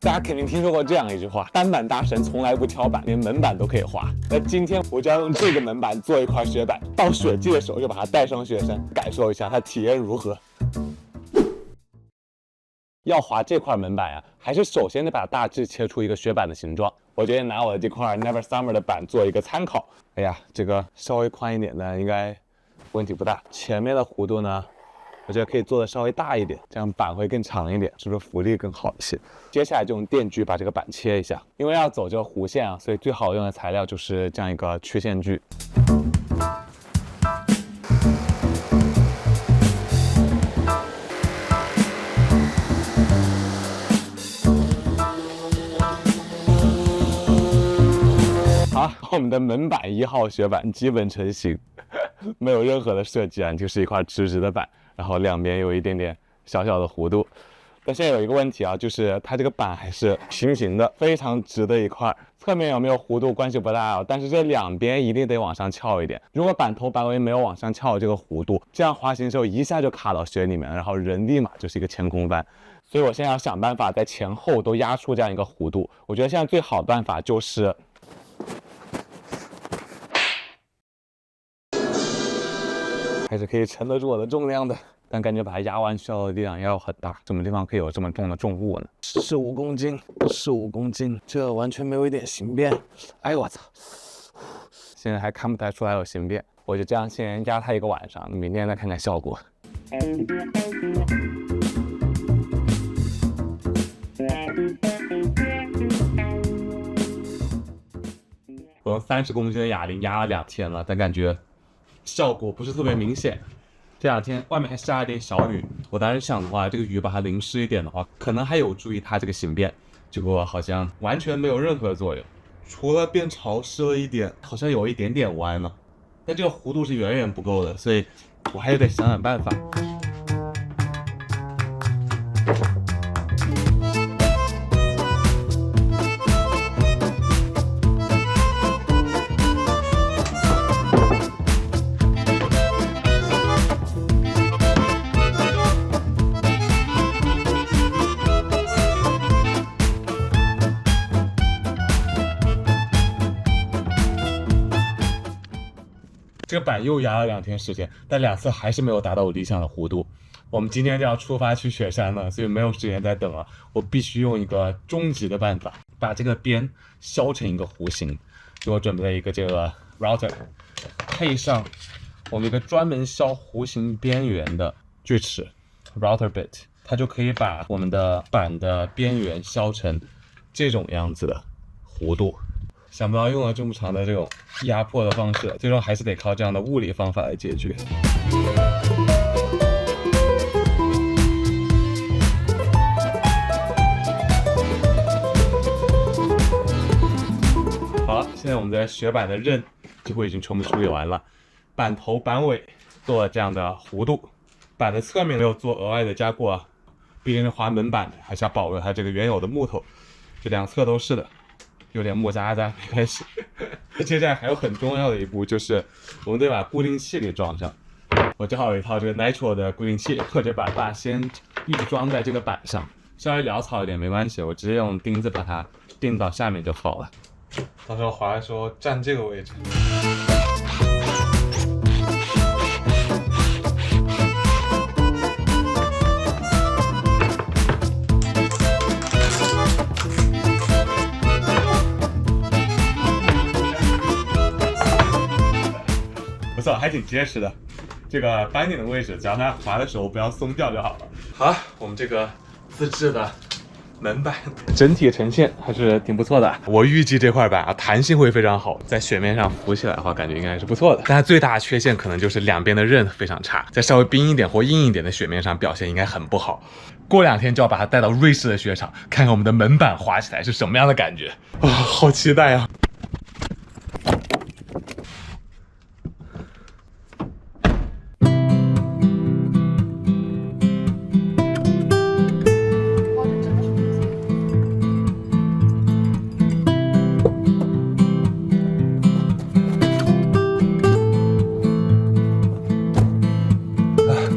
大家肯定听说过这样一句话：单板大神从来不挑板，连门板都可以滑。那今天我就要用这个门板做一块雪板，到雪季的时候就把它带上雪山，感受一下它体验如何。要滑这块门板呀，还是首先得把大致切出一个雪板的形状。我决定拿我的这块 Never Summer 的板做一个参考。哎呀，这个稍微宽一点的应该问题不大。前面的弧度呢，我觉得可以做的稍微大一点，这样板会更长一点，是不是浮力更好一些？接下来就用电锯把这个板切一下，因为要走这个弧线啊，所以最好用的材料就是这样一个曲线锯。好，我们的门板1号雪板基本成型，没有任何的设计啊，就是一块直直的板，然后两边有一点点小小的弧度。但现在有一个问题啊，就是它这个板还是平行的，非常直的一块，侧面有没有弧度关系不大啊，但是这两边一定得往上翘一点。如果板头板尾没有往上翘这个弧度，这样滑行的时候一下就卡到雪里面，然后人立马就是一个前空翻。所以我现在要想办法在前后都压出这样一个弧度。我觉得现在最好的办法就是还是可以撑得住我的重量的，但感觉把它压完需要的力量要很大。什么地方可以有这么重的重物呢？15公斤，15公斤，这完全没有一点形变。哎呦我操！现在还看不太出来有形变，我就这样先压它一个晚上，明天再看看效果。我用30公斤的哑铃压了2天了，但感觉效果不是特别明显。这2天外面还下了点小雨，我当时想的话，这个雨把它淋湿一点的话，可能还有助于它这个形变。结果好像完全没有任何作用，除了变潮湿了一点，好像有一点点弯了，但这个弧度是远远不够的，所以我还得想想办法。这个板又压了2天时间，但2次还是没有达到我理想的弧度。我们今天就要出发去雪山了，所以没有时间再等了。我必须用一个终极的办法，把这个边削成一个弧形。所以我准备了一个这个 router， 配上我们一个专门削弧形边缘的锯齿 router bit， 它就可以把我们的板的边缘削成这种样子的弧度。想不到用了这么长的这种压迫的方式，最终还是得靠这样的物理方法来解决。好了，现在我们的雪板的刃几乎已经全部处理完了，板头板尾做了这样的弧度，板的侧面没有做额外的加固啊，毕竟是滑门板的，还是要保留它这个原有的木头，这两侧都是的。有点木渣渣，没关系。接下来还有很重要的一步，就是我们得把固定器给装上。我正好有一套这个 Nitro 的固定器，或者把它先预装在这个板上，稍微潦草一点没关系，我直接用钉子把它钉到下面就好了。到时候滑的时候站这个位置。不错，还挺结实的。这个扳点的位置，只要它滑的时候不要松掉就好了。好了，我们这个自制的门板整体呈现还是挺不错的。我预计这块板啊弹性会非常好，在雪面上浮起来的话，感觉应该是不错的。但它最大的缺陷可能就是两边的刃非常差，在稍微冰一点或硬一点的雪面上表现应该很不好。过2天就要把它带到瑞士的雪场，看看我们的门板滑起来是什么样的感觉啊！好期待啊！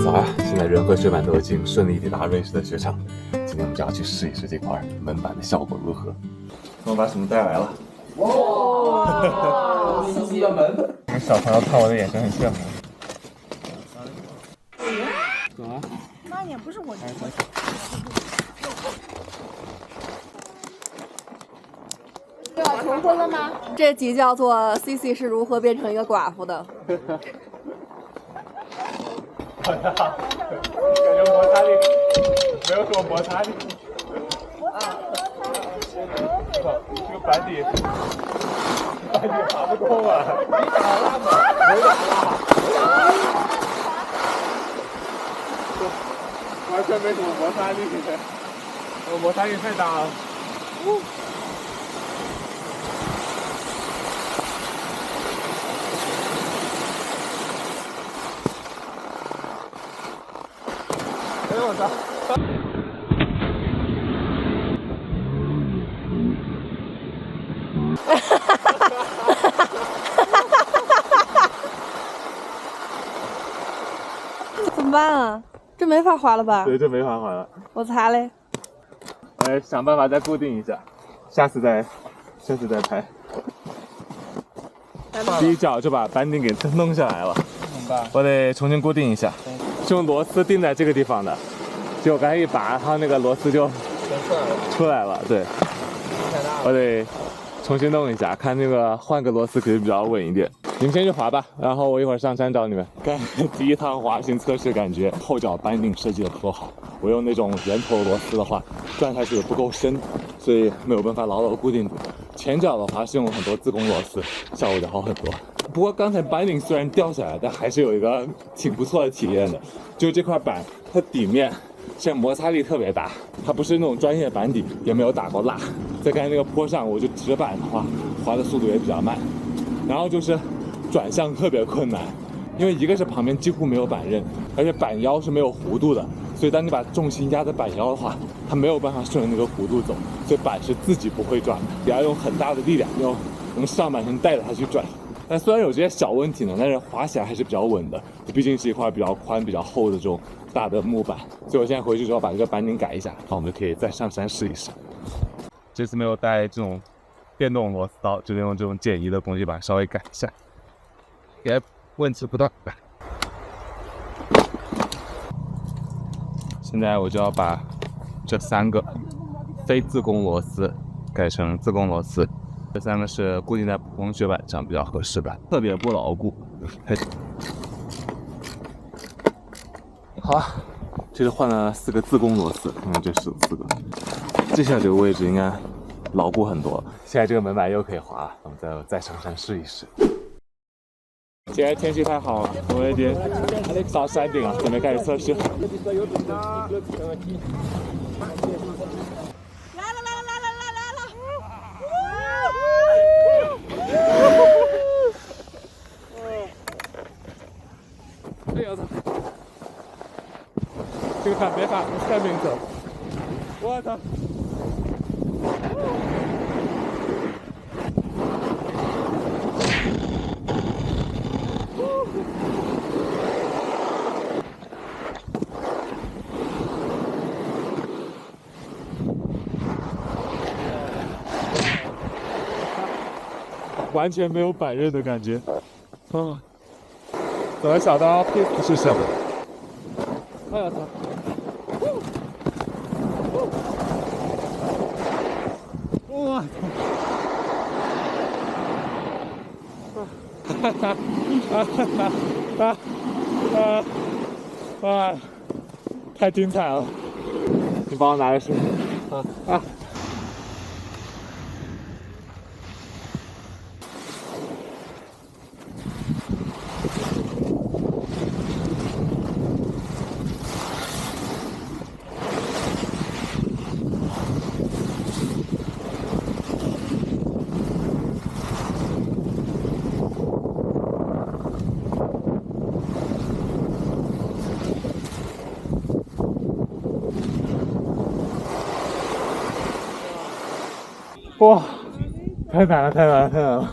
早啊！现在人和雪板都已经顺利抵达瑞士的雪场，今天我们就要去试一试这块门板的效果如何。我把什么带来了？哇！CC 的门。小朋友看我的眼神很羡慕。走啊！慢点，不是我。又要求婚了吗？这集叫做 CC 是如何变成一个寡妇的。好呀，感觉摩擦力没有什么摩擦力。这个板底爬不动啊！你打了吗？没打了，完全没什么摩擦力，我摩擦力太大了。哎呦我操！怎么办啊？这没法滑了吧？对，这没法滑了。我擦嘞！想办法再固定一下，下次再拍。第一脚就把板顶给弄下来了，怎么办？我得重新固定一下，是用螺丝钉在这个地方的，就我刚才一拔，它那个螺丝就出来了。对，我得重新弄一下，看那个换个螺丝可以比较稳一点。你们先去滑吧，然后我一会儿上山找你们。刚才第一趟滑行测试，感觉后脚板顶设计的颇好。我用那种圆头螺丝的话，转下去也不够深，所以没有办法牢牢固定住。前脚的话是用了很多自攻螺丝，效果就好很多。不过刚才板顶虽然掉下来，但还是有一个挺不错的体验的，就这块板它底面现在摩擦力特别大，它不是那种专业板底，也没有打过蜡。在刚才那个坡上，我就直板的话，滑的速度也比较慢，然后就是转向特别困难，因为一个是旁边几乎没有板刃，而且板腰是没有弧度的，所以当你把重心压在板腰的话，它没有办法顺着那个弧度走，所以板是自己不会转的，也要用很大的力量，用上半身带着它去转。但虽然有这些小问题呢，但是滑起来还是比较稳的，毕竟是一块比较宽、比较厚的这种大的木板。所以我现在回去之后把这个板顶改一下，然后我们就可以再上山试一试。这次没有带这种电动螺丝刀，就用这种简易的工具把它稍微改一下，也问题不大。现在我就要把这3个非自攻螺丝改成自攻螺丝，这3个是固定在普通雪板上比较合适的，特别不牢固。好了，这是换了4个自攻螺丝，看看这是4个，这下这个位置应该牢固很多了。现在这个门板又可以滑了，我们再上山试一试。今天天气太好了，我已经到山顶了，准备开始测试。来了！哎呦我操！这个坎别卡，下面走。我操！完全没有板刃的感觉。走了，小刀 P 是什么？哎呀操！哇！太精彩了！你帮我拿个水。哇，太难了！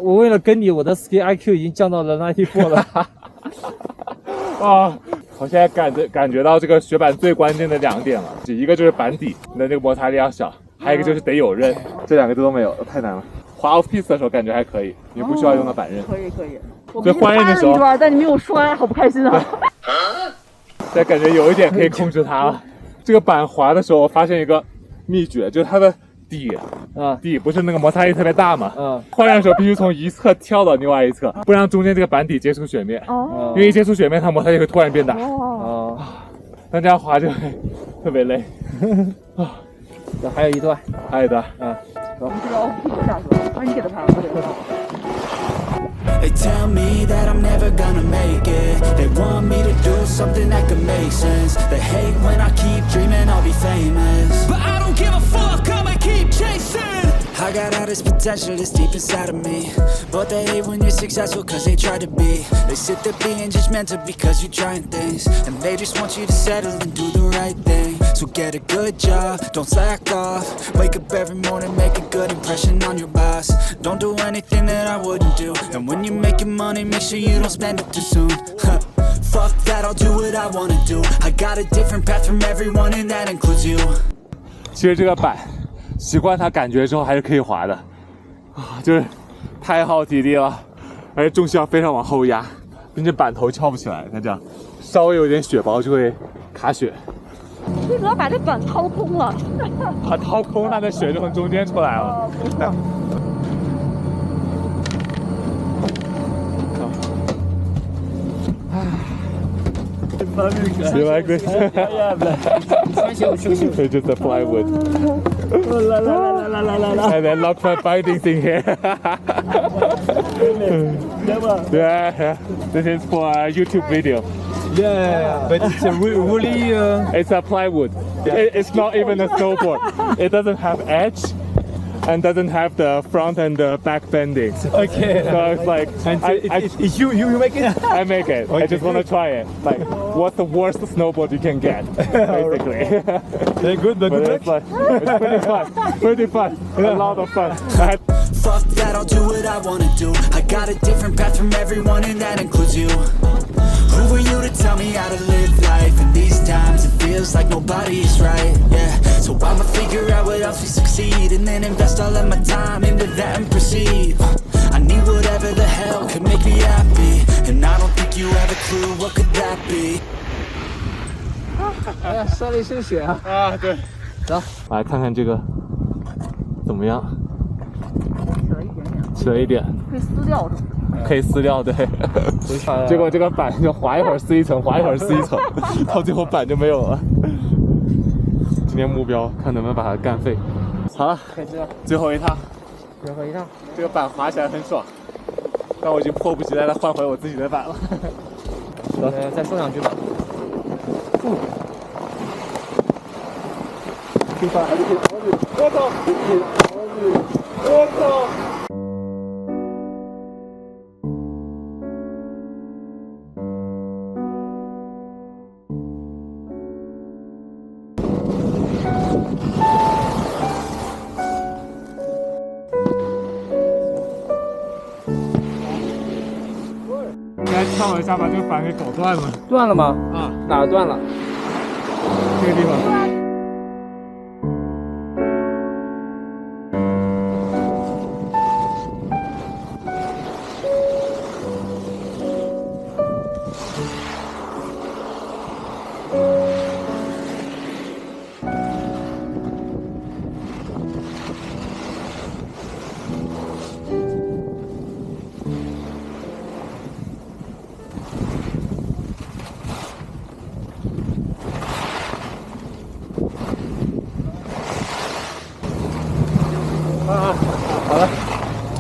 我为了跟你，我的 ski IQ 已经降到了94了。啊，我现在感觉到这个雪板最关键的2点了，一个就是板底，你的那个摩擦力要小，还有一个就是得有刃，这2个都没有，太难了。滑 off piste 的时候感觉还可以，你不需要用到板刃。可以可以。最欢迎的时候，但你没有摔，好不开心啊！现在感觉有一点可以控制它了。这个板滑的时候，我发现一个秘诀，就是它的底不是那个摩擦力特别大嘛？换刃的时候必须从一侧跳到另外一侧，不然中间这个板底接触雪面。因为一接触雪面，它摩擦力会突然变大。但这样滑就会特别累。还有一段，走。你这个 OP 下去，你给他拍，我给他拍。They tell me that I'm never gonna make it. They want me to do something that could make sense. They hate when I keep dreaming I'll be famous, but I don't give a fuck, I'ma keep chasing. I got all this potential that's deep inside of me, but they hate when you're successful cause they try to be. They sit there being judgmental because you're trying things, and they just want you to settle and do the right thing. So get a good job, don't slack off. Wake up every morning, make a good impression on your boss. Don't do anything that I wouldn't do, and when you're making money, make sure you don't spend it too soon. Fuck that, I'll do what I wanna do. I got a different path from everyone and that includes you. 其实这个板习惯它感觉之后还是可以滑的，就是太耗体力了，而且重心要非常往后压，并且板头翘不起来。它这样稍微有点雪包就会卡雪。为什么要把这板掏空了？它掏空，它的雪就从中间出来了。You like this? It's just a plywood. And then lots of findings in here. Yeah, this is for a YouTube video. Yeah, but it's a really. It's a plywood. It's not even a snowboard. It doesn't have edge and doesn't have the front and the back bending. Okay. So it's like You make it. I make it. I just want to try it. Like, what's the worst snowboard you can get, basically. Very good, but But good it's luck. like it's pretty fun. Pretty fun. A lot of fun. Fuck that, I'll do what I wanna do. I got a different path from everyone and that includes you. Who are you to tell me how to live life? In these times it feels like nobody is right, yeah. So I'ma figure out what else we succeed, and then invest all of my time into that and proceed. I need whatever the hell could make me happy, and I don't think you have a clue what could that be. 哎呀，摔了一身血啊！啊，对。走，来看看这个怎么样？起了一点，可以撕掉是不是？可以撕掉，对。结果这个板就滑一会儿撕一层，滑一会儿撕一层，到最后板就没有了。今天目标看能不能把它干废。好了，开车，最后一趟，最后一趟。这个板滑起来很爽，但我已经迫不及待地换回我自己的板了。再说两句吧。我操！我操！刚才跳了一下，把这个板给搞断了。断了吗？啊，哪儿断了？这个地方。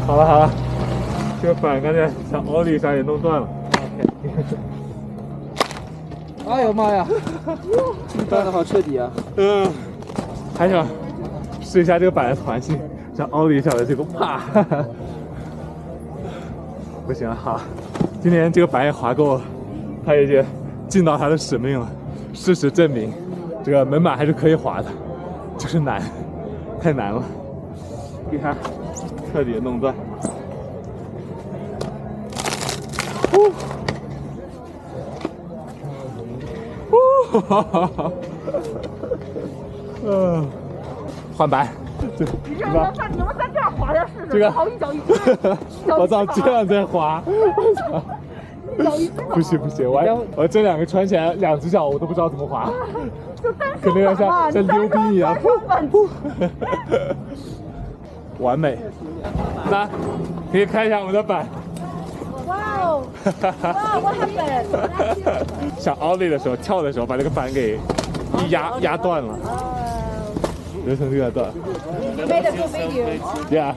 好了，这个板刚才想奥利一下也弄断了。哎呦妈呀！断的好彻底啊！还想试一下这个板的弹性，像奥利一下的这个啪，不行了，好，今天这个板也滑够了，它已经尽到它的使命了。事实证明，这个门板还是可以滑的，就是难，太难了。你看，彻底弄断。换板。你们在这样滑着试试，这个好一脚一踢，我操，这样在滑，我操！不行，我这两个穿起来2只脚我都不知道怎么滑，肯定要像溜冰一样。完美。来，可以看一下我们的板。哇哦！哇 ，What happened？像奥利的时候，跳的时候把这个板给一压断了，流程有点断。 You made a good video. Yeah,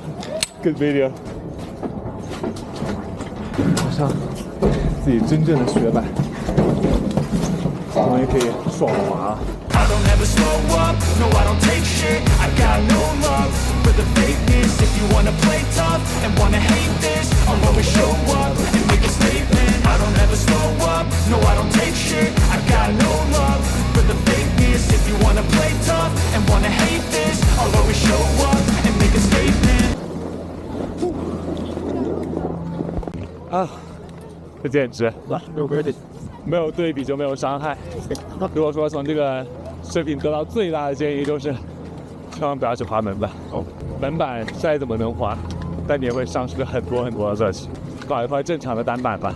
good video. 好像自己真正的雪板，我们也可以爽滑。 I don't ever slow up, no I don't take shit. I got no love for the fakeness. If you wanna play tough and wanna hate this, I'll always show up and make a statement. I don't ever slow up, no I don't take shit. I got no love for the fakeness. If you wanna play tough and wanna hate this, I'll always show up and make a statement. 啊，这简直没有对比就没有伤害。如果说从这个视频得到最大的建议就是，千万不要去滑门板。门板再怎么能滑，但你也会丧失很多的乐趣。搞一块正常的单板吧。